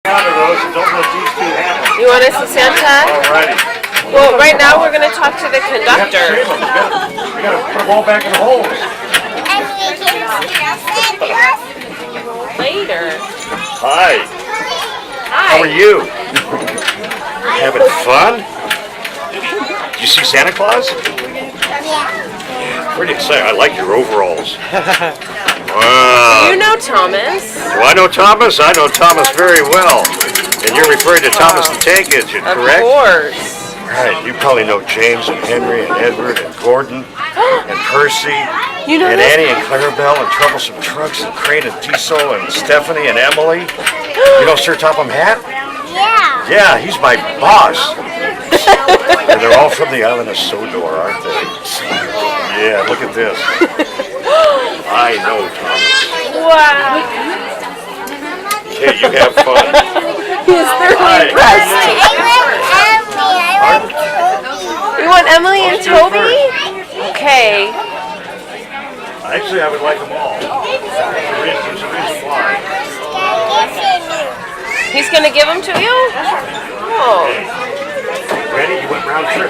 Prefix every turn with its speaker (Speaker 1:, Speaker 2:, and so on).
Speaker 1: count of those and don't let these two happen.
Speaker 2: You want to see Santa?
Speaker 1: Alrighty.
Speaker 2: Well, right now we're going to talk to the conductor.
Speaker 1: We gotta put them all back in the holes.
Speaker 2: Later.
Speaker 1: Hi.
Speaker 2: Hi.
Speaker 1: How are you? Having fun? Did you see Santa Claus?
Speaker 3: Yeah.
Speaker 1: Pretty excited. I like your overalls.
Speaker 2: Do
Speaker 1: Wow.
Speaker 2: you know Thomas?
Speaker 1: Do I know Thomas? I know Thomas very well. And you're referring to Thomas the Tank Engine,
Speaker 2: Of
Speaker 1: correct?
Speaker 2: course.
Speaker 1: Right. You probably know James and Henry and Edward and Gordon and Percy
Speaker 2: You know
Speaker 1: and
Speaker 2: this?
Speaker 1: Annie and Clarabelle and Troublesome Trucks and Crane and Diesel and Stephanie and Emily. You know Sir Topham Hatt?
Speaker 3: Yeah.
Speaker 1: Yeah, he's my boss. And they're all from the island of Sodor, aren't they? Yeah, look at this. I know, Thomas.
Speaker 2: Wow.
Speaker 1: Hey, you have fun.
Speaker 2: He's thoroughly impressed. You want Emily and Toby? Okay.
Speaker 1: Actually, I would like them all. There's a reason why.
Speaker 2: He's going to give them to you? Oh.
Speaker 1: Ready? You went round trip.